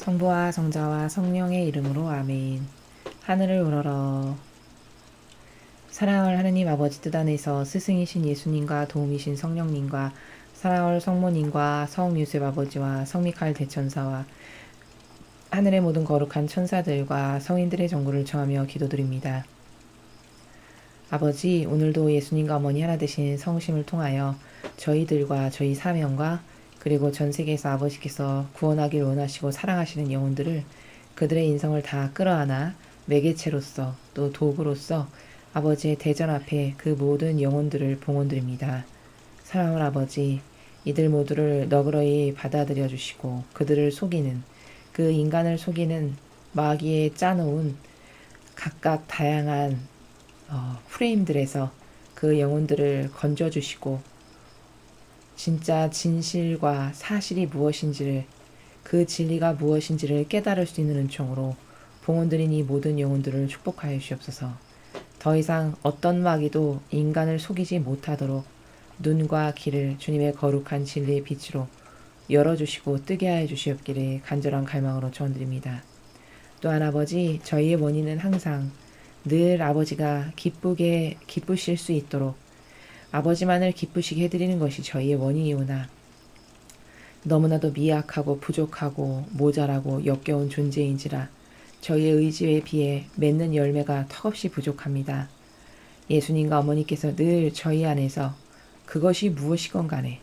성부와 성자와 성령의 이름으로 아멘. 하늘을 우러러. 사랑할 하느님 아버지 뜻 안에서 스승이신 예수님과 도움이신 성령님과 사랑할 성모님과 성유셉 아버지와 성미카엘 대천사와 하늘의 모든 거룩한 천사들과 성인들의 정구를 청하며 기도드립니다. 아버지, 오늘도 예수님과 어머니 하나 되신 성심을 통하여 저희들과 저희 사명과 그리고 전 세계에서 아버지께서 구원하길 원하시고 사랑하시는 영혼들을 그들의 인성을 다 끌어안아 매개체로서 또 도구로서 아버지의 대전 앞에 그 모든 영혼들을 봉헌드립니다. 사랑하는 아버지, 이들 모두를 너그러이 받아들여 주시고 그들을 속이는 그 인간을 속이는 마귀의 짜놓은 각각 다양한 프레임들에서 그 영혼들을 건져주시고 진짜 진실과 사실이 무엇인지를 그 진리가 무엇인지를 깨달을 수 있는 은총으로 봉헌드린 이 모든 영혼들을 축복하여 주시옵소서. 더 이상 어떤 마귀도 인간을 속이지 못하도록 눈과 귀를 주님의 거룩한 진리의 빛으로 열어주시고 뜨게 하여 주시옵기를 간절한 갈망으로 전드립니다. 또한 아버지, 저희의 원인은 항상 늘 아버지가 기쁘실 수 있도록 아버지만을 기쁘시게 해드리는 것이 저희의 원인이오나 너무나도 미약하고 부족하고 모자라고 역겨운 존재인지라 저희의 의지에 비해 맺는 열매가 턱없이 부족합니다. 예수님과 어머니께서 늘 저희 안에서 그것이 무엇이건 간에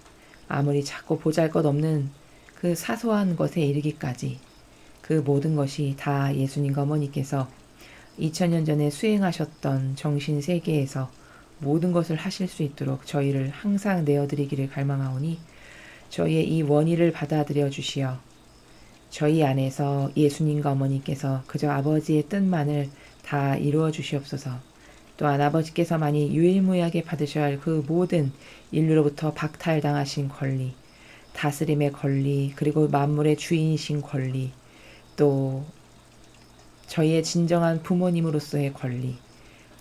아무리 작고 보잘것없는 그 사소한 것에 이르기까지 그 모든 것이 다 예수님과 어머니께서 2000년 전에 수행하셨던 정신세계에서 모든 것을 하실 수 있도록 저희를 항상 내어드리기를 갈망하오니 저희의 이 원의를 받아들여 주시어 저희 안에서 예수님과 어머니께서 그저 아버지의 뜻만을 다 이루어 주시옵소서. 또한 아버지께서만이 유일무이하게 받으셔야 할 그 모든 인류로부터 박탈당하신 권리, 다스림의 권리, 그리고 만물의 주인이신 권리, 또 저희의 진정한 부모님으로서의 권리,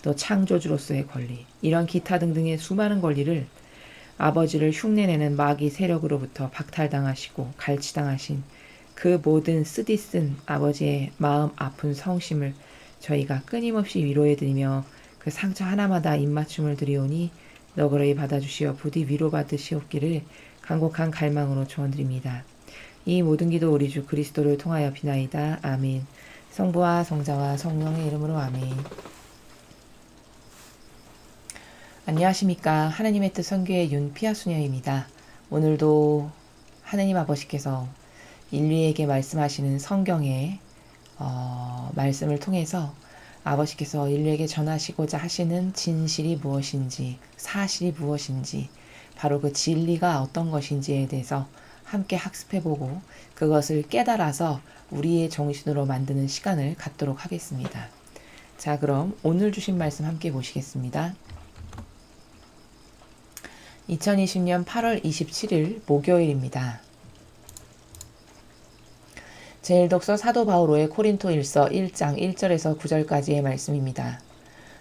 또 창조주로서의 권리, 이런 기타 등등의 수많은 권리를 아버지를 흉내내는 마귀 세력으로부터 박탈당하시고 갈취당하신 그 모든 쓰디쓴 아버지의 마음 아픈 성심을 저희가 끊임없이 위로해드리며 그 상처 하나마다 입맞춤을 드리오니 너그러이 받아주시어 부디 위로받으시옵기를 간곡한 갈망으로 조언드립니다. 이 모든 기도 우리 주 그리스도를 통하여 비나이다. 아멘. 성부와 성자와 성령의 이름으로 아멘. 안녕하십니까. 하나님의 뜻 선교의 윤피아수녀입니다. 오늘도 하나님 아버지께서 인류에게 말씀하시는 성경의 말씀을 통해서 아버지께서 인류에게 전하시고자 하시는 진실이 무엇인지, 사실이 무엇인지, 바로 그 진리가 어떤 것인지에 대해서 함께 학습해보고 그것을 깨달아서 우리의 정신으로 만드는 시간을 갖도록 하겠습니다. 자, 그럼 오늘 주신 말씀 함께 보시겠습니다. 2020년 8월 27일 목요일입니다. 제1독서 사도 바오로의 코린토일서 1장 1절에서 9절까지의 말씀입니다.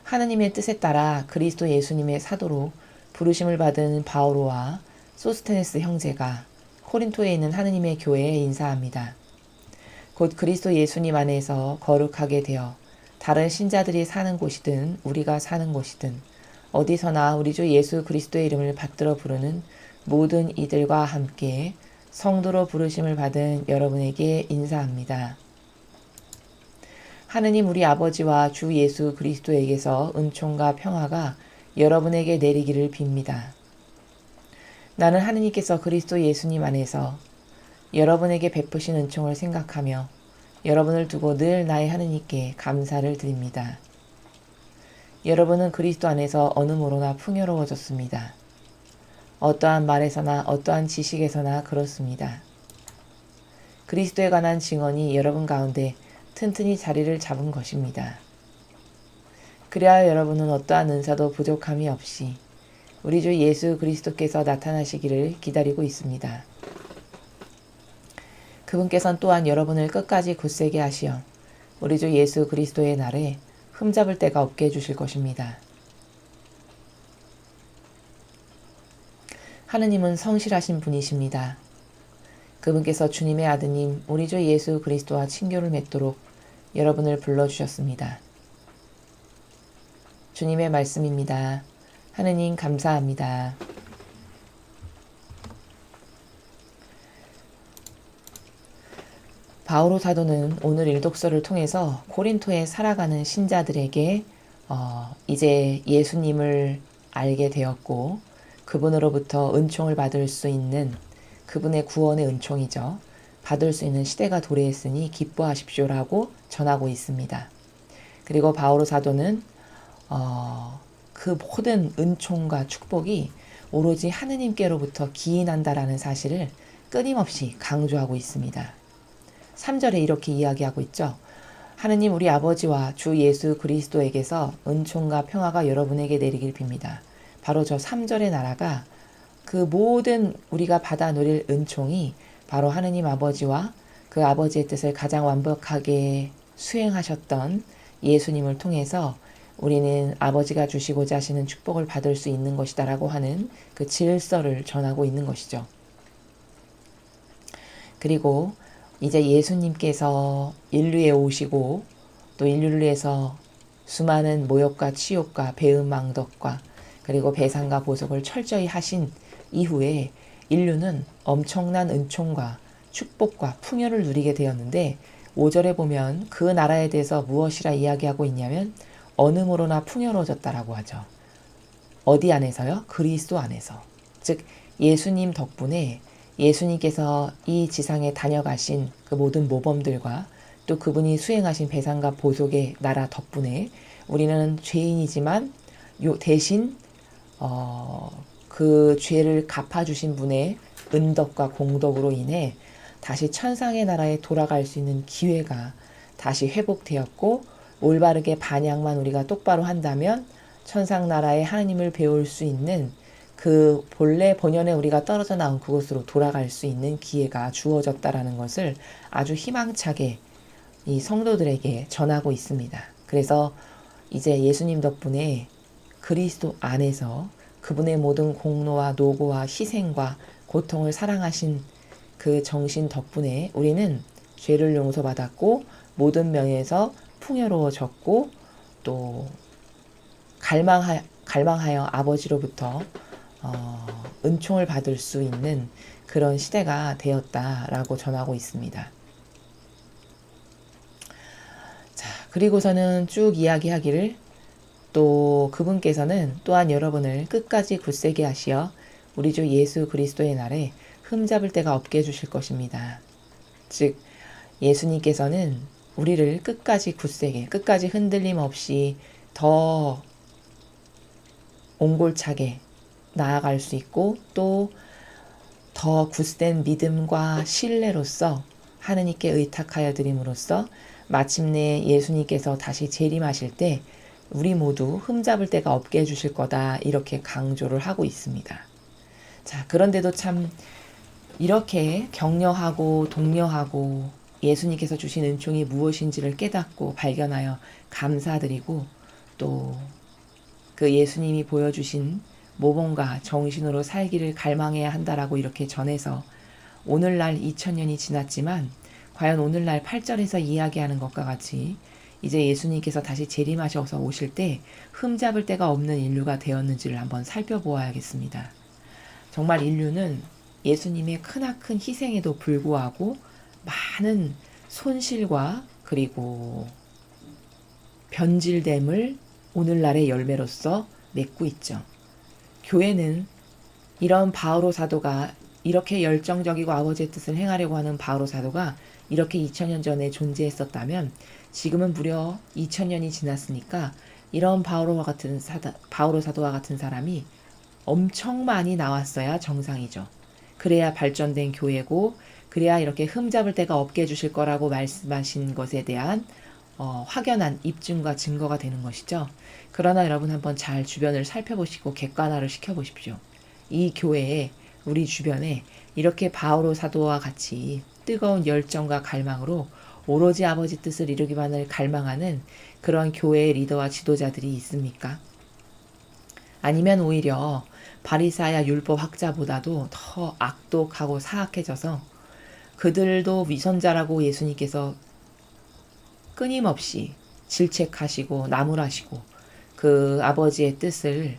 하느님의 뜻에 따라 그리스도 예수님의 사도로 부르심을 받은 바오로와 소스테네스 형제가 코린토에 있는 하느님의 교회에 인사합니다. 곧 그리스도 예수님 안에서 거룩하게 되어 다른 신자들이 사는 곳이든 우리가 사는 곳이든 어디서나 우리 주 예수 그리스도의 이름을 받들어 부르는 모든 이들과 함께 성도로 부르심을 받은 여러분에게 인사합니다. 하느님 우리 아버지와 주 예수 그리스도에게서 은총과 평화가 여러분에게 내리기를 빕니다. 나는 하느님께서 그리스도 예수님 안에서 여러분에게 베푸신 은총을 생각하며 여러분을 두고 늘 나의 하느님께 감사를 드립니다. 여러분은 그리스도 안에서 어느 모로나 풍요로워졌습니다. 어떠한 말에서나 어떠한 지식에서나 그렇습니다. 그리스도에 관한 증언이 여러분 가운데 튼튼히 자리를 잡은 것입니다. 그래야 여러분은 어떠한 은사도 부족함이 없이 우리 주 예수 그리스도께서 나타나시기를 기다리고 있습니다. 그분께서는 또한 여러분을 끝까지 굳세게 하시어 우리 주 예수 그리스도의 날에 흠잡을 데가 없게 해주실 것입니다. 하느님은 성실하신 분이십니다. 그분께서 주님의 아드님 우리 주 예수 그리스도와 친교를 맺도록 여러분을 불러주셨습니다. 주님의 말씀입니다. 하느님 감사합니다. 바오로 사도는 오늘 일독서를 통해서 고린토에 살아가는 신자들에게 이제 예수님을 알게 되었고 그분으로부터 은총을 받을 수 있는 그분의 구원의 은총이죠. 받을 수 있는 시대가 도래했으니 기뻐하십시오라고 전하고 있습니다. 그리고 바오로 사도는 그 모든 은총과 축복이 오로지 하느님께로부터 기인한다라는 사실을 끊임없이 강조하고 있습니다. 3절에 이렇게 이야기하고 있죠. 하느님 우리 아버지와 주 예수 그리스도에게서 은총과 평화가 여러분에게 내리길 빕니다. 바로 저 3절의 나라가 그 모든 우리가 받아 누릴 은총이 바로 하느님 아버지와 그 아버지의 뜻을 가장 완벽하게 수행하셨던 예수님을 통해서 우리는 아버지가 주시고자 하시는 축복을 받을 수 있는 것이다라고 하는 그 질서를 전하고 있는 것이죠. 그리고 이제 예수님께서 인류에 오시고 또 인류를 위해서 수많은 모욕과 치욕과 배은망덕과 그리고 배상과 보속을 철저히 하신 이후에 인류는 엄청난 은총과 축복과 풍요를 누리게 되었는데 5절에 보면 그 나라에 대해서 무엇이라 이야기하고 있냐면 어느무로나 풍요로워졌다라고 하죠. 어디 안에서요? 그리스도 안에서. 즉 예수님 덕분에 예수님께서 이 지상에 다녀가신 그 모든 모범들과 또 그분이 수행하신 배상과 보속의 나라 덕분에 우리는 죄인이지만 대신 그 죄를 갚아주신 분의 은덕과 공덕으로 인해 다시 천상의 나라에 돌아갈 수 있는 기회가 다시 회복되었고 올바르게 반향만 우리가 똑바로 한다면 천상 나라의 하나님을 배울 수 있는 그 본래 본연에 우리가 떨어져 나온 그곳으로 돌아갈 수 있는 기회가 주어졌다라는 것을 아주 희망차게 이 성도들에게 전하고 있습니다. 그래서 이제 예수님 덕분에 그리스도 안에서 그분의 모든 공로와 노고와 희생과 고통을 사랑하신 그 정신 덕분에 우리는 죄를 용서받았고 모든 면에서 풍요로워졌고 또 갈망하여 아버지로부터 은총을 받을 수 있는 그런 시대가 되었다라고 전하고 있습니다. 자, 그리고서는 쭉 이야기하기를 또 그분께서는 또한 여러분을 끝까지 굳세게 하시어 우리 주 예수 그리스도의 날에 흠잡을 데가 없게 해주실 것입니다. 즉 예수님께서는 우리를 끝까지 굳세게 끝까지 흔들림 없이 더 옹골차게 나아갈 수 있고 또 더 굳센 믿음과 신뢰로서 하느님께 의탁하여 드림으로써 마침내 예수님께서 다시 재림하실 때 우리 모두 흠잡을 데가 없게 해주실 거다 이렇게 강조를 하고 있습니다. 자, 그런데도 참 이렇게 격려하고 독려하고 예수님께서 주신 은총이 무엇인지를 깨닫고 발견하여 감사드리고 또 그 예수님이 보여주신 모범과 정신으로 살기를 갈망해야 한다라고 이렇게 전해서 오늘날 2000년이 지났지만 과연 오늘날 8절에서 이야기하는 것과 같이 이제 예수님께서 다시 재림하셔서 오실 때 흠잡을 데가 없는 인류가 되었는지를 한번 살펴보아야겠습니다. 정말 인류는 예수님의 크나큰 희생에도 불구하고 많은 손실과 그리고 변질됨을 오늘날의 열매로서 맺고 있죠. 교회는 이런 바오로 사도가 이렇게 열정적이고 아버지의 뜻을 행하려고 하는 바오로 사도가 이렇게 2000년 전에 존재했었다면 지금은 무려 2000년이 지났으니까 이런 바오로 사도와 같은 사람이 엄청 많이 나왔어야 정상이죠. 그래야 발전된 교회고 그래야 이렇게 흠잡을 데가 없게 해주실 거라고 말씀하신 것에 대한 확연한 입증과 증거가 되는 것이죠. 그러나 여러분 한번 잘 주변을 살펴보시고 객관화를 시켜보십시오. 이 교회에 우리 주변에 이렇게 바오로 사도와 같이 뜨거운 열정과 갈망으로 오로지 아버지 뜻을 이루기만을 갈망하는 그런 교회의 리더와 지도자들이 있습니까? 아니면 오히려 바리사야 율법 학자보다도 더 악독하고 사악해져서 그들도 위선자라고 예수님께서 끊임없이 질책하시고 나무라시고 그 아버지의 뜻을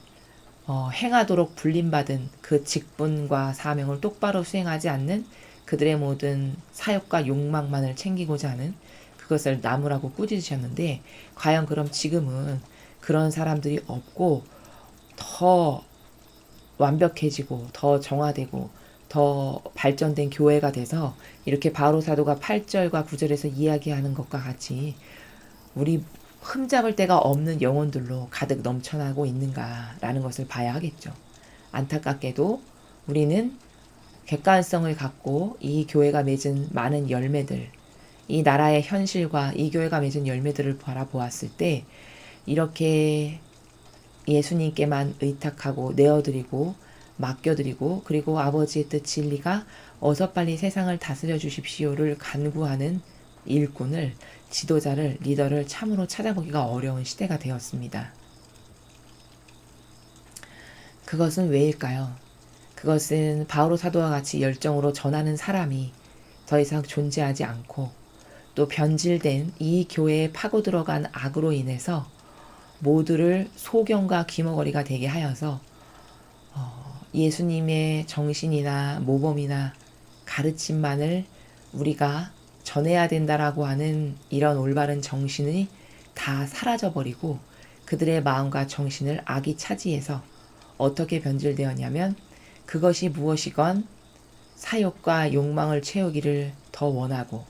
행하도록 불림받은 그 직분과 사명을 똑바로 수행하지 않는 그들의 모든 사역과 욕망만을 챙기고자 하는 그것을 나무라고 꾸짖으셨는데, 과연 그럼 지금은 그런 사람들이 없고 더 완벽해지고 더 정화되고 더 발전된 교회가 돼서 이렇게 바오로 사도가 8절과 9절에서 이야기하는 것과 같이 우리 흠잡을 데가 없는 영혼들로 가득 넘쳐나고 있는가라는 것을 봐야 하겠죠. 안타깝게도 우리는 객관성을 갖고 이 교회가 맺은 많은 열매들, 이 나라의 현실과 이 교회가 맺은 열매들을 바라보았을 때 이렇게 예수님께만 의탁하고 내어드리고 맡겨드리고 그리고 아버지의 뜻 진리가 어서 빨리 세상을 다스려 주십시오를 간구하는 일꾼을, 지도자를, 리더를 참으로 찾아보기가 어려운 시대가 되었습니다. 그것은 왜일까요? 그것은 바오로 사도와 같이 열정으로 전하는 사람이 더 이상 존재하지 않고 또 변질된 이 교회에 파고 들어간 악으로 인해서 모두를 소경과 귀머거리가 되게 하여서 예수님의 정신이나 모범이나 가르침만을 우리가 전해야 된다라고 하는 이런 올바른 정신이 다 사라져버리고 그들의 마음과 정신을 악이 차지해서 어떻게 변질되었냐면, 그것이 무엇이건 사욕과 욕망을 채우기를 더 원하고,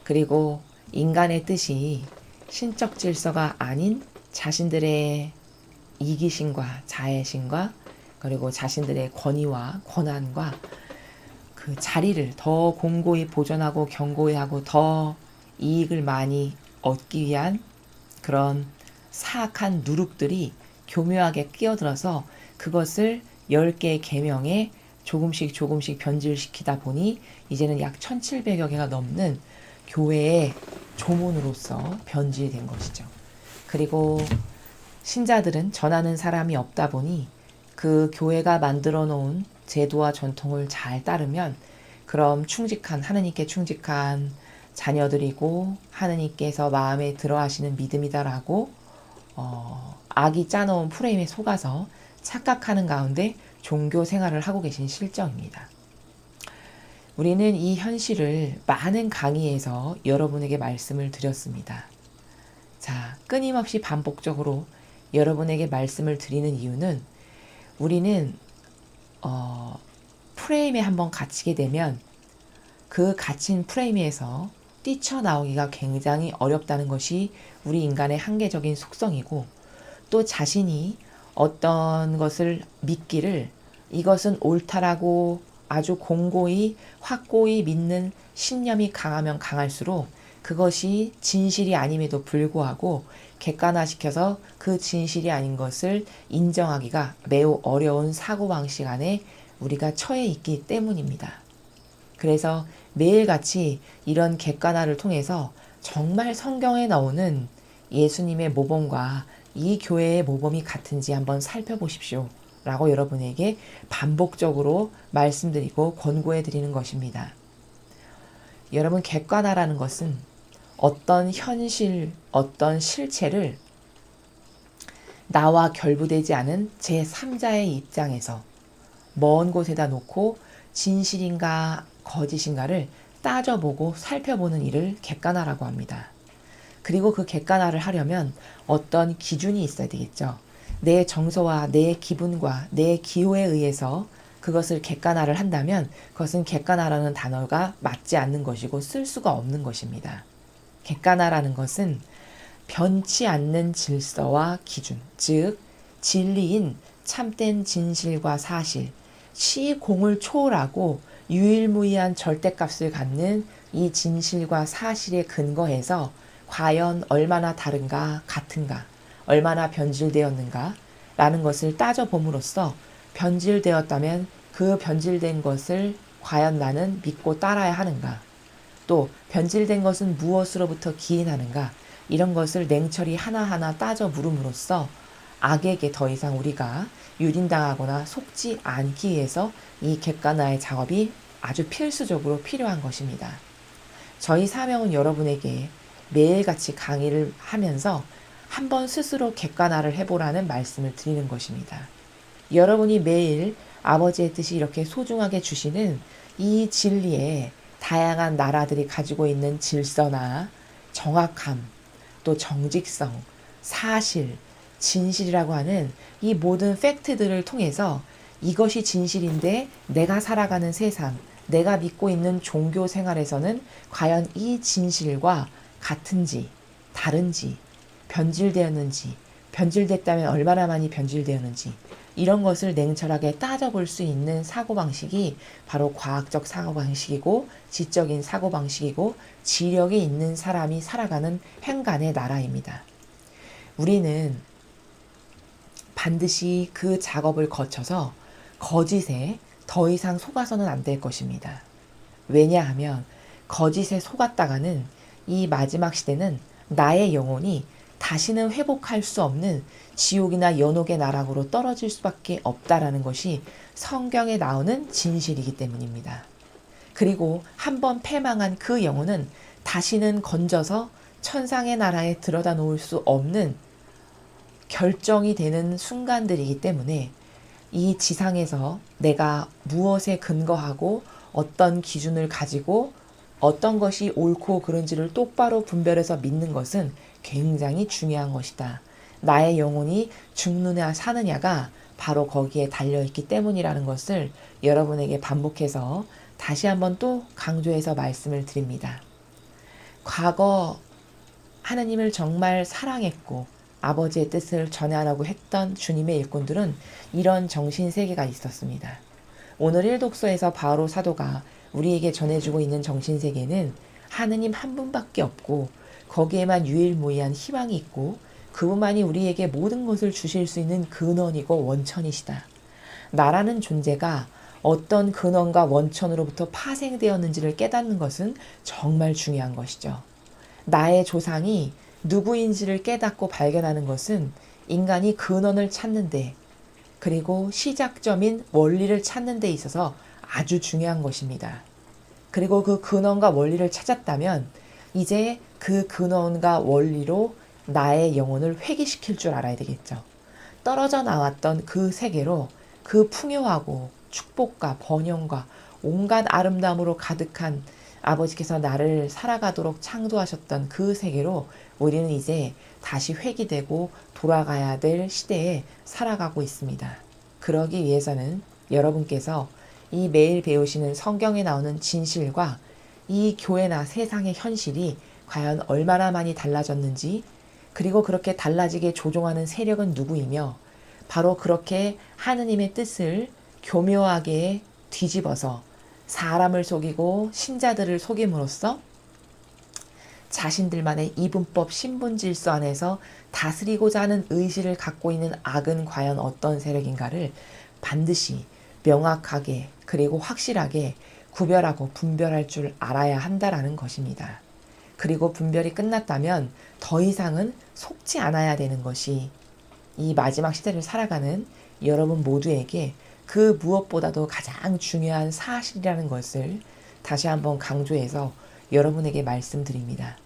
그리고 인간의 뜻이 신적 질서가 아닌 자신들의 이기심과 자애심과 그리고 자신들의 권위와 권한과 그 자리를 더 공고히 보존하고 견고히 하고 더 이익을 많이 얻기 위한 그런 사악한 누룩들이 교묘하게 끼어들어서 그것을 10개의 계명에 조금씩 변질시키다 보니 이제는 약 1700여 개가 넘는 교회의 조문으로서 변질된 것이죠. 그리고 신자들은 전하는 사람이 없다 보니 그 교회가 만들어 놓은 제도와 전통을 잘 따르면 그럼 하나님께 충직한 자녀들이고 하나님께서 마음에 들어 하시는 믿음이다라고 악이 짜놓은 프레임에 속아서 착각하는 가운데 종교 생활을 하고 계신 실정입니다. 우리는 이 현실을 많은 강의에서 여러분에게 말씀을 드렸습니다. 자, 끊임없이 반복적으로 여러분에게 말씀을 드리는 이유는 우리는 프레임에 한번 갇히게 되면 그 갇힌 프레임에서 뛰쳐나오기가 굉장히 어렵다는 것이 우리 인간의 한계적인 속성이고, 또 자신이 어떤 것을 믿기를 이것은 옳다라고 아주 공고히 확고히 믿는 신념이 강하면 강할수록 그것이 진실이 아님에도 불구하고 객관화시켜서 그 진실이 아닌 것을 인정하기가 매우 어려운 사고방식 안에 우리가 처해 있기 때문입니다. 그래서 매일같이 이런 객관화를 통해서 정말 성경에 나오는 예수님의 모범과 이 교회의 모범이 같은지 한번 살펴보십시오 라고 여러분에게 반복적으로 말씀드리고 권고해 드리는 것입니다. 여러분, 객관화라는 것은 어떤 현실, 어떤 실체를 나와 결부되지 않은 제3자의 입장에서 먼 곳에다 놓고 진실인가 거짓인가를 따져보고 살펴보는 일을 객관화라고 합니다. 그리고 그 객관화를 하려면 어떤 기준이 있어야 되겠죠. 내 정서와 내 기분과 내 기호에 의해서 그것을 객관화를 한다면 그것은 객관화라는 단어가 맞지 않는 것이고 쓸 수가 없는 것입니다. 객관화라는 것은 변치 않는 질서와 기준, 즉 진리인 참된 진실과 사실, 시공을 초월하고 유일무이한 절대값을 갖는 이 진실과 사실에 근거해서 과연 얼마나 다른가, 같은가, 얼마나 변질되었는가 라는 것을 따져봄으로써 변질되었다면 그 변질된 것을 과연 나는 믿고 따라야 하는가, 또 변질된 것은 무엇으로부터 기인하는가, 이런 것을 냉철히 하나하나 따져 물음으로써 악에게 더 이상 우리가 유린당하거나 속지 않기 위해서 이 객관화의 작업이 아주 필수적으로 필요한 것입니다. 저희 사명은 여러분에게 매일같이 강의를 하면서 한번 스스로 객관화를 해보라는 말씀을 드리는 것입니다. 여러분이 매일 아버지의 뜻이 이렇게 소중하게 주시는 이 진리에 다양한 나라들이 가지고 있는 질서나 정확함, 또 정직성, 사실, 진실이라고 하는 이 모든 팩트들을 통해서 이것이 진실인데 내가 살아가는 세상, 내가 믿고 있는 종교 생활에서는 과연 이 진실과 같은지, 다른지, 변질되었는지, 변질됐다면 얼마나 많이 변질되었는지, 이런 것을 냉철하게 따져볼 수 있는 사고방식이 바로 과학적 사고방식이고 지적인 사고방식이고 지력이 있는 사람이 살아가는 행간의 나라입니다. 우리는 반드시 그 작업을 거쳐서 거짓에 더 이상 속아서는 안 될 것입니다. 왜냐하면 거짓에 속았다가는 이 마지막 시대는 나의 영혼이 다시는 회복할 수 없는 지옥이나 연옥의 나락으로 떨어질 수밖에 없다라는 것이 성경에 나오는 진실이기 때문입니다. 그리고 한번 패망한 그 영혼은 다시는 건져서 천상의 나라에 들여다 놓을 수 없는 결정이 되는 순간들이기 때문에 이 지상에서 내가 무엇에 근거하고 어떤 기준을 가지고 어떤 것이 옳고 그른지를 똑바로 분별해서 믿는 것은 굉장히 중요한 것이다. 나의 영혼이 죽느냐 사느냐가 바로 거기에 달려있기 때문이라는 것을 여러분에게 반복해서 다시 한번 또 강조해서 말씀을 드립니다. 과거 하느님을 정말 사랑했고 아버지의 뜻을 전하라고 했던 주님의 일꾼들은 이런 정신세계가 있었습니다. 오늘 1독서에서 바로 사도가 우리에게 전해주고 있는 정신세계는 하느님 한 분밖에 없고 거기에만 유일무이한 희망이 있고 그분만이 우리에게 모든 것을 주실 수 있는 근원이고 원천이시다. 나라는 존재가 어떤 근원과 원천으로부터 파생되었는지를 깨닫는 것은 정말 중요한 것이죠. 나의 조상이 누구인지를 깨닫고 발견하는 것은 인간이 근원을 찾는데 그리고 시작점인 원리를 찾는 데 있어서 아주 중요한 것입니다. 그리고 그 근원과 원리를 찾았다면 이제 그 근원과 원리로 나의 영혼을 회귀시킬 줄 알아야 되겠죠. 떨어져 나왔던 그 세계로 그 풍요하고 축복과 번영과 온갖 아름다움으로 가득한 아버지께서 나를 살아가도록 창조하셨던 그 세계로 우리는 이제 다시 회귀되고 돌아가야 될 시대에 살아가고 있습니다. 그러기 위해서는 여러분께서 이 매일 배우시는 성경에 나오는 진실과 이 교회나 세상의 현실이 과연 얼마나 많이 달라졌는지 그리고 그렇게 달라지게 조종하는 세력은 누구이며 바로 그렇게 하느님의 뜻을 교묘하게 뒤집어서 사람을 속이고 신자들을 속임으로써 자신들만의 이분법 신분질서 안에서 다스리고자 하는 의지를 갖고 있는 악은 과연 어떤 세력인가를 반드시 명확하게 그리고 확실하게 구별하고 분별할 줄 알아야 한다라는 것입니다. 그리고 분별이 끝났다면 더 이상은 속지 않아야 되는 것이 이 마지막 시대를 살아가는 여러분 모두에게 그 무엇보다도 가장 중요한 사실이라는 것을 다시 한번 강조해서 여러분에게 말씀드립니다.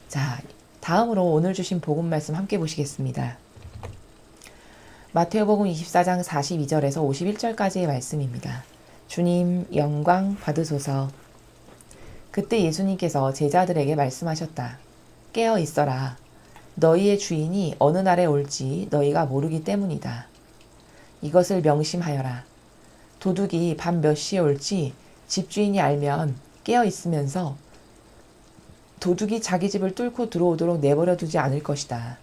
자, 다음으로 오늘 주신 복음 말씀 함께 보시겠습니다. 마태복음 24장 42절에서 51절까지의 말씀입니다. 주님 영광 받으소서. 그때 예수님께서 제자들에게 말씀하셨다. 깨어 있어라. 너희의 주인이 어느 날에 올지 너희가 모르기 때문이다. 이것을 명심하여라. 도둑이 밤 몇 시에 올지 집주인이 알면 깨어 있으면서 도둑이 자기 집을 뚫고 들어오도록 내버려 두지 않을 것이다.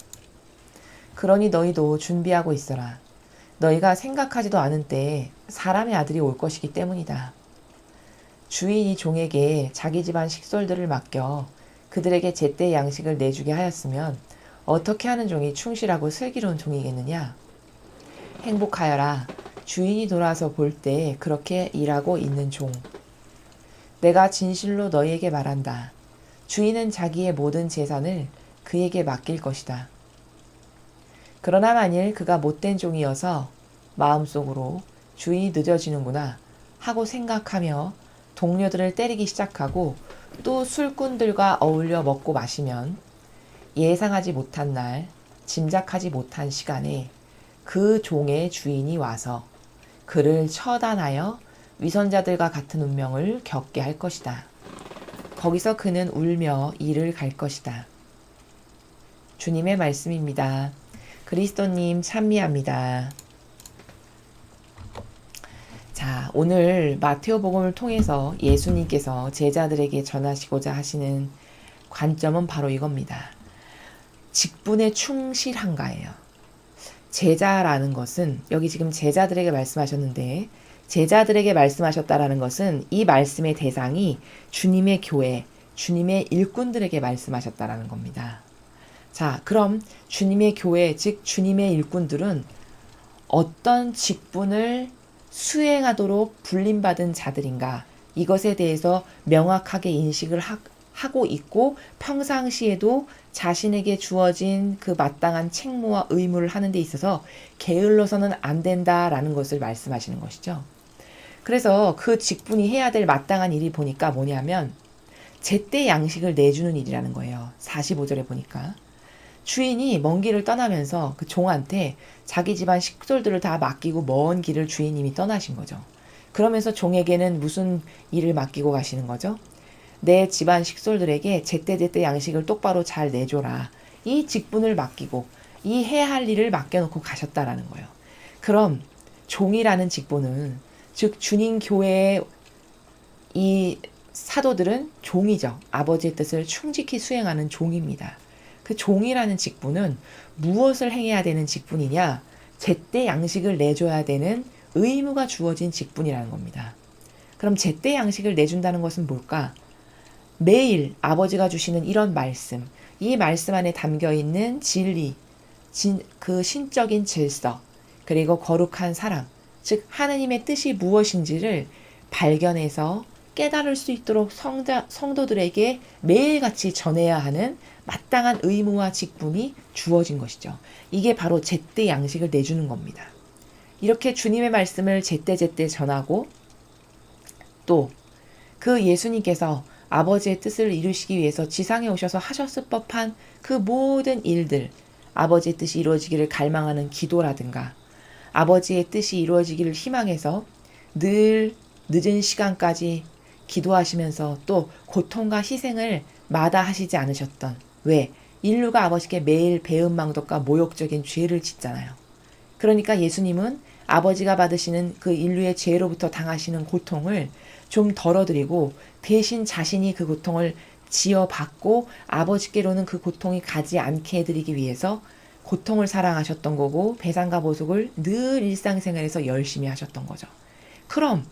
그러니 너희도 준비하고 있어라. 너희가 생각하지도 않은 때에 사람의 아들이 올 것이기 때문이다. 주인이 종에게 자기 집안 식솔들을 맡겨 그들에게 제때 양식을 내주게 하였으면 어떻게 하는 종이 충실하고 슬기로운 종이겠느냐? 행복하여라. 주인이 돌아와서 볼 때 그렇게 일하고 있는 종. 내가 진실로 너희에게 말한다. 주인은 자기의 모든 재산을 그에게 맡길 것이다. 그러나 만일 그가 못된 종이어서 마음속으로 주의 늦어지는구나 하고 생각하며 동료들을 때리기 시작하고 또 술꾼들과 어울려 먹고 마시면 예상하지 못한 날, 짐작하지 못한 시간에 그 종의 주인이 와서 그를 처단하여 위선자들과 같은 운명을 겪게 할 것이다. 거기서 그는 울며 이를 갈 것이다. 주님의 말씀입니다. 그리스도님 찬미합니다. 자, 오늘 마테오복음을 통해서 예수님께서 제자들에게 전하시고자 하시는 관점은 바로 이겁니다. 직분에 충실한가예요. 제자라는 것은 여기 지금 제자들에게 말씀하셨는데 제자들에게 말씀하셨다라는 것은 이 말씀의 대상이 주님의 교회, 주님의 일꾼들에게 말씀하셨다라는 겁니다. 자, 그럼 주님의 교회, 즉 주님의 일꾼들은 어떤 직분을 수행하도록 불림받은 자들인가? 이것에 대해서 명확하게 인식을 하고 있고 평상시에도 자신에게 주어진 그 마땅한 책무와 의무를 하는 데 있어서 게을러서는 안 된다라는 것을 말씀하시는 것이죠. 그래서 그 직분이 해야 될 마땅한 일이 보니까 뭐냐면 제때 양식을 내주는 일이라는 거예요. 45절에 보니까. 주인이 먼 길을 떠나면서 그 종한테 자기 집안 식솔들을 다 맡기고 먼 길을 주인님이 떠나신 거죠. 그러면서 종에게는 무슨 일을 맡기고 가시는 거죠? 내 집안 식솔들에게 제때제때 양식을 똑바로 잘 내줘라. 이 직분을 맡기고 이 해야 할 일을 맡겨놓고 가셨다라는 거예요. 그럼 종이라는 직분은 즉 주님 교회의 이 사도들은 종이죠. 아버지의 뜻을 충직히 수행하는 종입니다. 그 종이라는 직분은 무엇을 행해야 되는 직분이냐? 제때 양식을 내줘야 되는 의무가 주어진 직분이라는 겁니다. 그럼 제때 양식을 내준다는 것은 뭘까? 매일 아버지가 주시는 이런 말씀, 이 말씀 안에 담겨있는 진리, 그 신적인 질서, 그리고 거룩한 사랑, 즉 하느님의 뜻이 무엇인지를 발견해서 깨달을 수 있도록 성도들에게 매일같이 전해야 하는 마땅한 의무와 직분이 주어진 것이죠. 이게 바로 제때 양식을 내주는 겁니다. 이렇게 주님의 말씀을 제때제때 전하고 또 그 예수님께서 아버지의 뜻을 이루시기 위해서 지상에 오셔서 하셨을 법한 그 모든 일들, 아버지의 뜻이 이루어지기를 갈망하는 기도라든가 아버지의 뜻이 이루어지기를 희망해서 늘 늦은 시간까지 기도하시면서 또 고통과 희생을 마다하시지 않으셨던 왜? 인류가 아버지께 매일 배은망덕과 모욕적인 죄를 짓잖아요. 그러니까 예수님은 아버지가 받으시는 그 인류의 죄로부터 당하시는 고통을 좀 덜어드리고 대신 자신이 그 고통을 지어받고 아버지께로는 그 고통이 가지 않게 해드리기 위해서 고통을 사랑하셨던 거고 배상과 보속을 늘 일상생활에서 열심히 하셨던 거죠. 그럼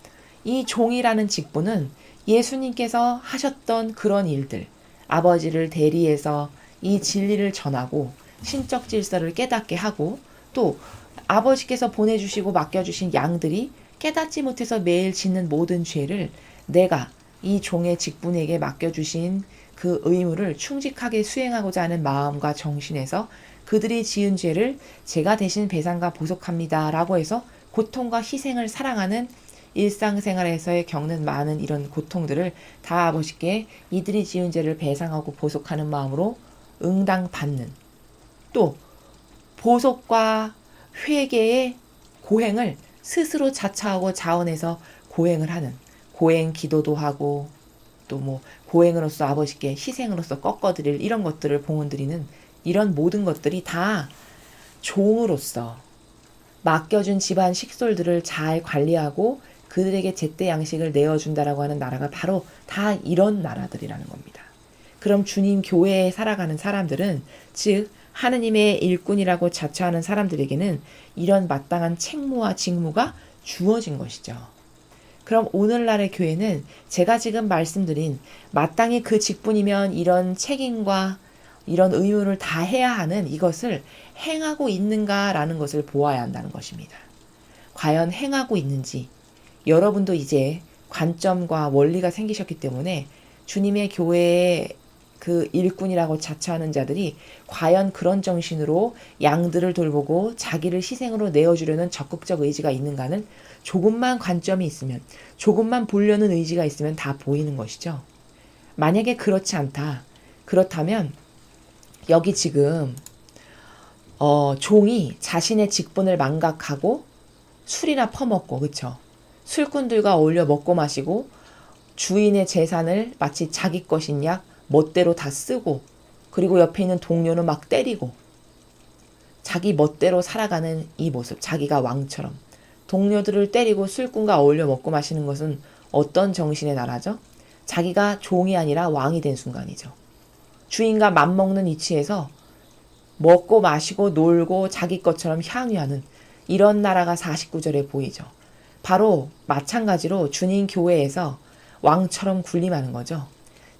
이 종이라는 직분은 예수님께서 하셨던 그런 일들, 아버지를 대리해서 이 진리를 전하고 신적 질서를 깨닫게 하고 또 아버지께서 보내주시고 맡겨주신 양들이 깨닫지 못해서 매일 짓는 모든 죄를 내가 이 종의 직분에게 맡겨주신 그 의무를 충직하게 수행하고자 하는 마음과 정신에서 그들이 지은 죄를 제가 대신 배상과 보속합니다 라고 해서 고통과 희생을 사랑하는 일상생활에서의 겪는 많은 이런 고통들을 다 아버지께 이들이 지은 죄를 배상하고 보속하는 마음으로 응당받는 또 보속과 회개의 고행을 스스로 자처하고 자원해서 고행을 하는 고행 기도도 하고 또 뭐 고행으로서 아버지께 희생으로서 꺾어드릴 이런 것들을 봉헌드리는 이런 모든 것들이 다 종으로서 맡겨준 집안 식솔들을 잘 관리하고 그들에게 제때 양식을 내어준다라고 하는 나라가 바로 다 이런 나라들이라는 겁니다. 그럼 주님 교회에 살아가는 사람들은 즉 하느님의 일꾼이라고 자처하는 사람들에게는 이런 마땅한 책무와 직무가 주어진 것이죠. 그럼 오늘날의 교회는 제가 지금 말씀드린 마땅히 그 직분이면 이런 책임과 이런 의무를 다 해야 하는 이것을 행하고 있는가라는 것을 보아야 한다는 것입니다. 과연 행하고 있는지 여러분도 이제 관점과 원리가 생기셨기 때문에 주님의 교회에 그 일꾼이라고 자처하는 자들이 과연 그런 정신으로 양들을 돌보고 자기를 희생으로 내어주려는 적극적 의지가 있는가는 조금만 관점이 있으면, 조금만 보려는 의지가 있으면 다 보이는 것이죠. 만약에 그렇지 않다. 그렇다면 여기 지금 종이 자신의 직분을 망각하고 술이나 퍼먹고, 그쵸? 술꾼들과 어울려 먹고 마시고 주인의 재산을 마치 자기 것인 약 멋대로 다 쓰고, 그리고 옆에 있는 동료는 막 때리고, 자기 멋대로 살아가는 이 모습, 자기가 왕처럼 동료들을 때리고 술꾼과 어울려 먹고 마시는 것은 어떤 정신의 나라죠? 자기가 종이 아니라 왕이 된 순간이죠. 주인과 맘먹는 위치에서 먹고 마시고 놀고 자기 것처럼 향유하는 이런 나라가 49절에 보이죠. 바로 마찬가지로 주님 교회에서 왕처럼 군림하는 거죠.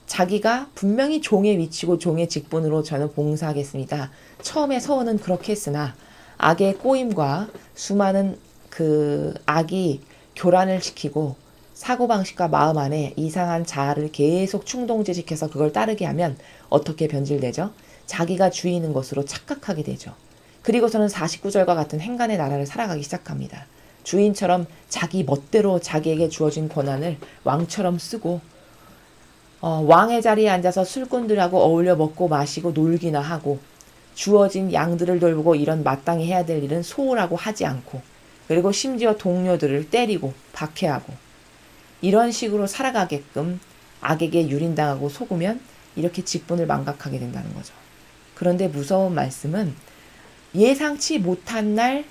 자기가 분명히 종의 위치고 종의 직분으로 저는 봉사하겠습니다. 처음에 서원은 그렇게 했으나 악의 꼬임과 수많은 그 악이 교란을 시키고 사고방식과 마음 안에 이상한 자아를 계속 충동지식해서 그걸 따르게 하면 어떻게 변질되죠? 자기가 주인인 것으로 착각하게 되죠. 그리고서는 49절과 같은 행간의 나라를 살아가기 시작합니다. 주인처럼 자기 멋대로 자기에게 주어진 권한을 왕처럼 쓰고 왕의 자리에 앉아서 술꾼들하고 어울려 먹고 마시고 놀기나 하고 주어진 양들을 돌보고 이런 마땅히 해야 될 일은 소홀하고 하지 않고, 그리고 심지어 동료들을 때리고 박해하고 이런 식으로 살아가게끔 악에게 유린당하고 속으면 이렇게 직분을 망각하게 된다는 거죠. 그런데 무서운 말씀은 예상치 못한 날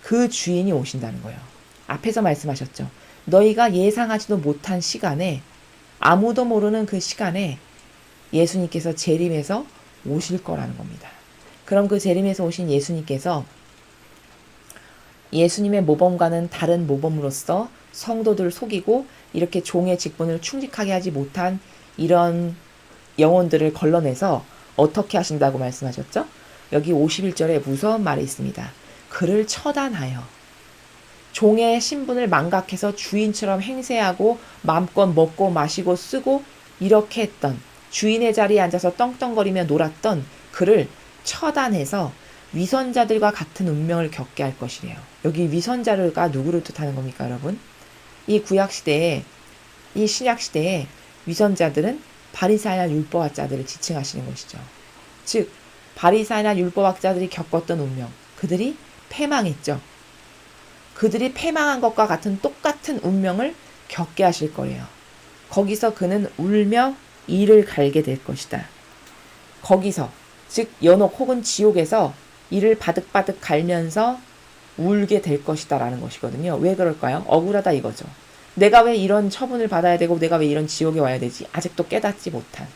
그 주인이 오신다는 거예요. 앞에서 말씀하셨죠. 너희가 예상하지도 못한 시간에, 아무도 모르는 그 시간에 예수님께서 재림해서 오실 거라는 겁니다. 그럼 그 재림에서 오신 예수님께서 예수님의 모범과는 다른 모범으로서 성도들을 속이고 이렇게 종의 직분을 충직하게 하지 못한 이런 영혼들을 걸러내서 어떻게 하신다고 말씀하셨죠? 여기 51절에 무서운 말이 있습니다. 그를 처단하여 종의 신분을 망각해서 주인처럼 행세하고 마음껏 먹고 마시고 쓰고 이렇게 했던, 주인의 자리에 앉아서 떵떵거리며 놀았던 그를 처단해서 위선자들과 같은 운명을 겪게 할 것이래요. 여기 위선자가 누구를 뜻하는 겁니까, 여러분? 이 구약시대에, 이 신약시대에 위선자들은 바리새인이나 율법학자들을 지칭하시는 것이죠. 즉 바리새인이나 율법학자들이 겪었던 운명, 그들이 패망했죠. 그들이 패망한 것과 같은 똑같은 운명을 겪게 하실 거예요. 거기서 그는 울며 이를 갈게 될 것이다. 거기서, 즉 연옥 혹은 지옥에서 이를 바득바득 갈면서 울게 될 것이다 라는 것이거든요. 왜 그럴까요? 억울하다 이거죠. 내가 왜 이런 처분을 받아야 되고 내가 왜 이런 지옥에 와야 되지? 아직도 깨닫지 못한.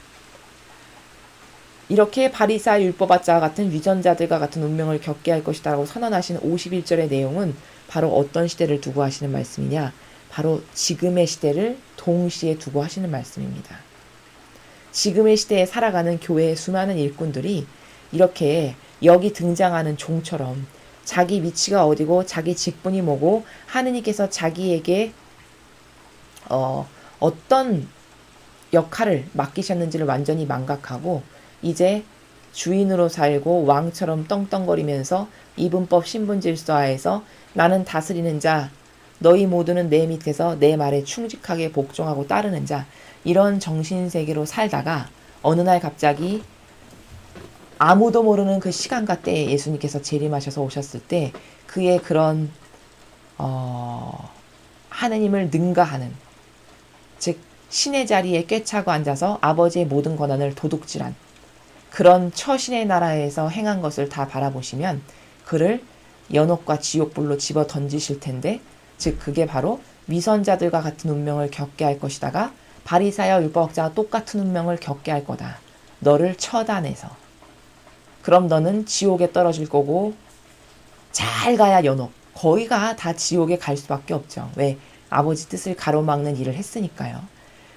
이렇게 바리새인 율법학자와 같은 위선자들과 같은 운명을 겪게 할 것이다 라고 선언하신 51절의 내용은 바로 어떤 시대를 두고 하시는 말씀이냐? 바로 지금의 시대를 동시에 두고 하시는 말씀입니다. 지금의 시대에 살아가는 교회의 수많은 일꾼들이 이렇게 여기 등장하는 종처럼 자기 위치가 어디고 자기 직분이 뭐고 하느님께서 자기에게 어떤 역할을 맡기셨는지를 완전히 망각하고 이제 주인으로 살고 왕처럼 떵떵거리면서 이분법 신분질서하에서 나는 다스리는 자, 너희 모두는 내 밑에서 내 말에 충직하게 복종하고 따르는 자, 이런 정신세계로 살다가 어느 날 갑자기 아무도 모르는 그 시간과 때에 예수님께서 재림하셔서 오셨을 때 그의 그런 하느님을 능가하는, 즉 신의 자리에 꿰차고 앉아서 아버지의 모든 권한을 도둑질한 그런 처신의 나라에서 행한 것을 다 바라보시면 그를 연옥과 지옥불로 집어 던지실 텐데, 즉 그게 바로 위선자들과 같은 운명을 겪게 할 것이다가 바리새인과 율법학자와 똑같은 운명을 겪게 할 거다. 너를 처단해서. 그럼 너는 지옥에 떨어질 거고 잘 가야 연옥. 거의가 다 지옥에 갈 수밖에 없죠. 왜? 아버지 뜻을 가로막는 일을 했으니까요.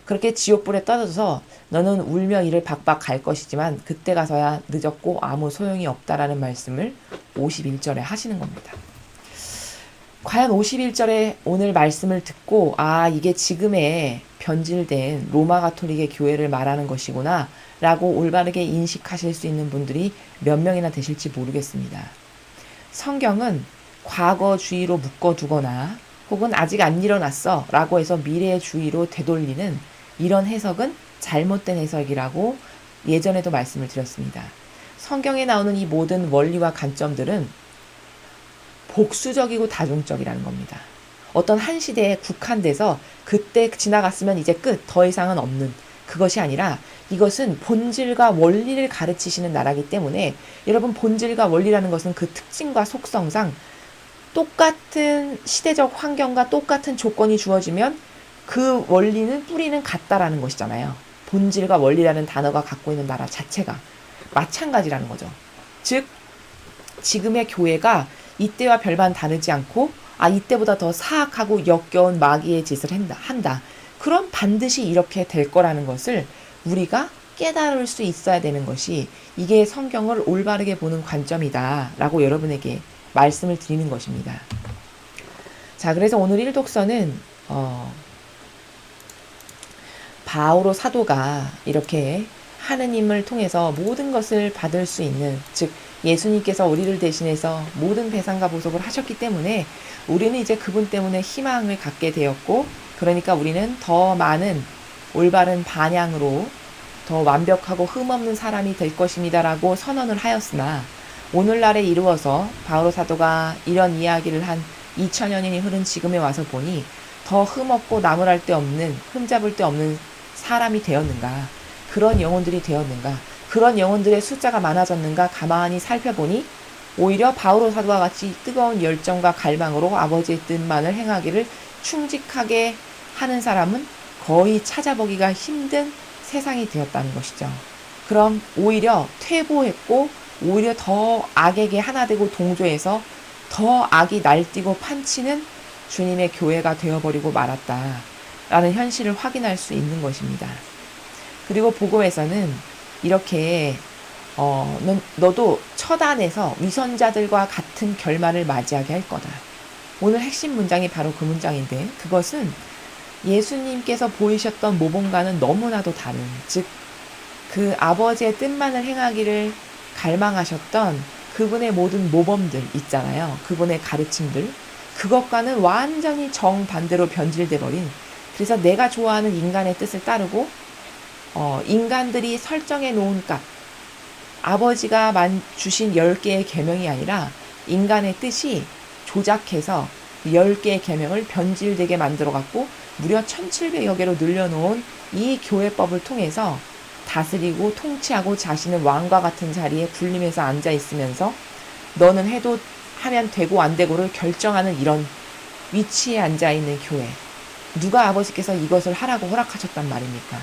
그렇게 지옥불에 떨어져서 너는 울며 이를 박박 갈 것이지만 그때 가서야 늦었고 아무 소용이 없다라는 말씀을 51절에 하시는 겁니다. 과연 51절에 오늘 말씀을 듣고 이게 지금의 변질된 로마 가톨릭의 교회를 말하는 것이구나 라고 올바르게 인식하실 수 있는 분들이 몇 명이나 되실지 모르겠습니다. 성경은 과거주의로 묶어두거나 혹은 아직 안 일어났어 라고 해서 미래주의로 되돌리는 이런 해석은 잘못된 해석이라고 예전에도 말씀을 드렸습니다. 성경에 나오는 이 모든 원리와 관점들은 복수적이고 다중적이라는 겁니다. 어떤 한 시대에 국한돼서 그때 지나갔으면 이제 끝, 더 이상은 없는 그것이 아니라 이것은 본질과 원리를 가르치시는 나라이기 때문에 여러분 본질과 원리라는 것은 그 특징과 속성상 똑같은 시대적 환경과 똑같은 조건이 주어지면 그 원리는 뿌리는 같다라는 것이잖아요. 본질과 원리라는 단어가 갖고 있는 나라 자체가 마찬가지라는 거죠. 즉 지금의 교회가 이때와 별반 다르지 않고 이때보다 더 사악하고 역겨운 마귀의 짓을 한다. 그럼 반드시 이렇게 될 거라는 것을 우리가 깨달을 수 있어야 되는 것이 이게 성경을 올바르게 보는 관점이다 라고 여러분에게 말씀을 드리는 것입니다. 자, 그래서 오늘 1독서는 바오로 사도가 이렇게 하느님을 통해서 모든 것을 받을 수 있는, 즉 예수님께서 우리를 대신해서 모든 배상과 보속을 하셨기 때문에 우리는 이제 그분 때문에 희망을 갖게 되었고, 그러니까 우리는 더 많은 올바른 반향으로 더 완벽하고 흠없는 사람이 될 것입니다 라고 선언을 하였으나 오늘날에 이루어서 바오로 사도가 이런 이야기를 한 2000년이 흐른 지금에 와서 보니 더 흠없고 나무랄 데 없는, 흠잡을 데 없는 사람이 되었는가, 그런 영혼들이 되었는가, 그런 영혼들의 숫자가 많아졌는가 가만히 살펴보니 오히려 바오로 사도와 같이 뜨거운 열정과 갈망으로 아버지의 뜻만을 행하기를 충직하게 하는 사람은 거의 찾아보기가 힘든 세상이 되었다는 것이죠. 그럼 오히려 퇴보했고 오히려 더 악에게 하나 되고 동조해서 더 악이 날뛰고 판치는 주님의 교회가 되어버리고 말았다라는 현실을 확인할 수 있는 것입니다. 그리고 복음에서는 이렇게 너도 처단에서 위선자들과 같은 결말을 맞이하게 할 거다. 오늘 핵심 문장이 바로 그 문장인데, 그것은 예수님께서 보이셨던 모범과는 너무나도 다른, 즉 그 아버지의 뜻만을 행하기를 갈망하셨던 그분의 모든 모범들 있잖아요. 그분의 가르침들, 그것과는 완전히 정반대로 변질돼 버린, 그래서 내가 좋아하는 인간의 뜻을 따르고 인간들이 설정해 놓은 값, 아버지가 주신 10개의 계명이 아니라 인간의 뜻이 조작해서 10개의 계명을 변질되게 만들어갖고 무려 1700여 개로 늘려놓은 이 교회법을 통해서 다스리고 통치하고 자신은 왕과 같은 자리에 군림해서 앉아있으면서 너는 해도 하면 되고 안 되고를 결정하는 이런 위치에 앉아있는 교회. 누가 아버지께서 이것을 하라고 허락하셨단 말입니까?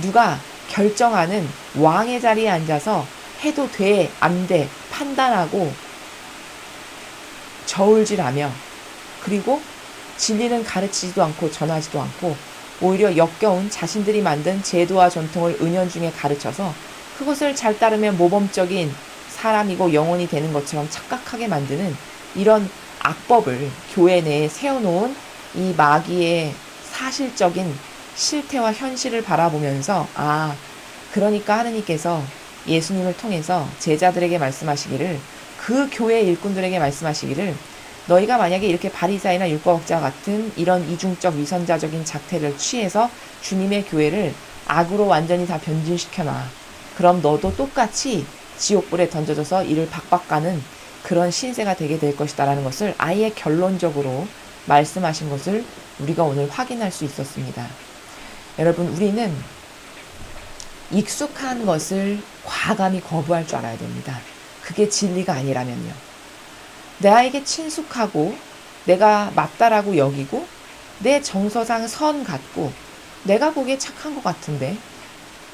누가 결정하는 왕의 자리에 앉아서 해도 돼, 안 돼 판단하고 저울질하며, 그리고 진리는 가르치지도 않고 전하지도 않고 오히려 역겨운 자신들이 만든 제도와 전통을 은연중에 가르쳐서 그것을 잘 따르면 모범적인 사람이고 영혼이 되는 것처럼 착각하게 만드는 이런 악법을 교회 내에 세워놓은 이 마귀의 사실적인 실태와 현실을 바라보면서 그러니까 하느님께서 예수님을 통해서 제자들에게 말씀하시기를, 그 교회 일꾼들에게 말씀하시기를, 너희가 만약에 이렇게 바리사이나 율법학자와 같은 이런 이중적 위선자적인 작태를 취해서 주님의 교회를 악으로 완전히 다 변질시켜놔. 그럼 너도 똑같이 지옥불에 던져져서 이를 박박 가는 그런 신세가 되게 될 것이다 라는 것을 아예 결론적으로 말씀하신 것을 우리가 오늘 확인할 수 있었습니다. 여러분, 우리는 익숙한 것을 과감히 거부할 줄 알아야 됩니다. 그게 진리가 아니라면요. 나에게 친숙하고 내가 맞다라고 여기고 내 정서상 선 같고 내가 보기에 착한 것 같은데,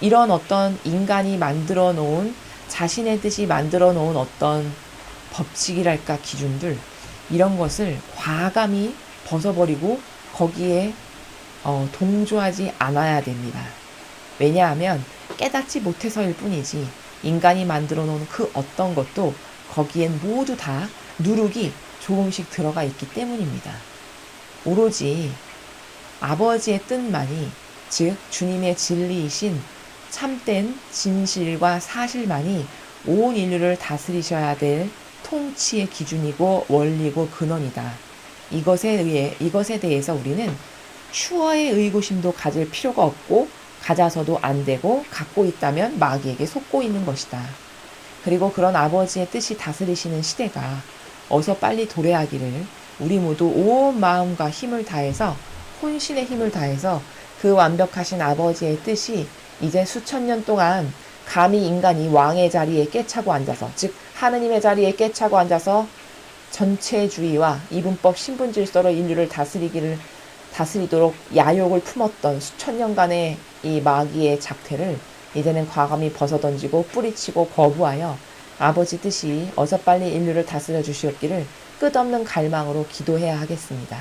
이런 어떤 인간이 만들어 놓은, 자신의 뜻이 만들어 놓은 어떤 법칙이랄까, 기준들, 이런 것을 과감히 벗어버리고 거기에 동조하지 않아야 됩니다. 왜냐하면 깨닫지 못해서일 뿐이지 인간이 만들어 놓은 그 어떤 것도 거기엔 모두 다 누룩이 조금씩 들어가 있기 때문입니다. 오로지 아버지의 뜻만이, 즉 주님의 진리이신 참된 진실과 사실만이 온 인류를 다스리셔야 될 통치의 기준이고 원리고 근원이다. 이것에 대해서 우리는 추어의 의구심도 가질 필요가 없고 가져서도 안 되고 갖고 있다면 마귀에게 속고 있는 것이다. 그리고 그런 아버지의 뜻이 다스리시는 시대가 어서 빨리 도래하기를 우리 모두 온 마음과 힘을 다해서, 혼신의 힘을 다해서 그 완벽하신 아버지의 뜻이 이제 수천 년 동안 감히 인간이 왕의 자리에 깨차고 앉아서, 즉 하느님의 자리에 깨차고 앉아서 전체주의와 이분법 신분질서로 인류를 다스리도록 야욕을 품었던 수천 년간의 이 마귀의 작태를 이제는 과감히 벗어던지고 뿌리치고 거부하여 아버지 뜻이 어서 빨리 인류를 다스려 주시옵기를 끝없는 갈망으로 기도해야 하겠습니다.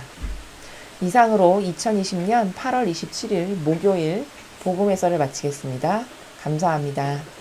이상으로 2020년 8월 27일 목요일 복음 해설을 마치겠습니다. 감사합니다.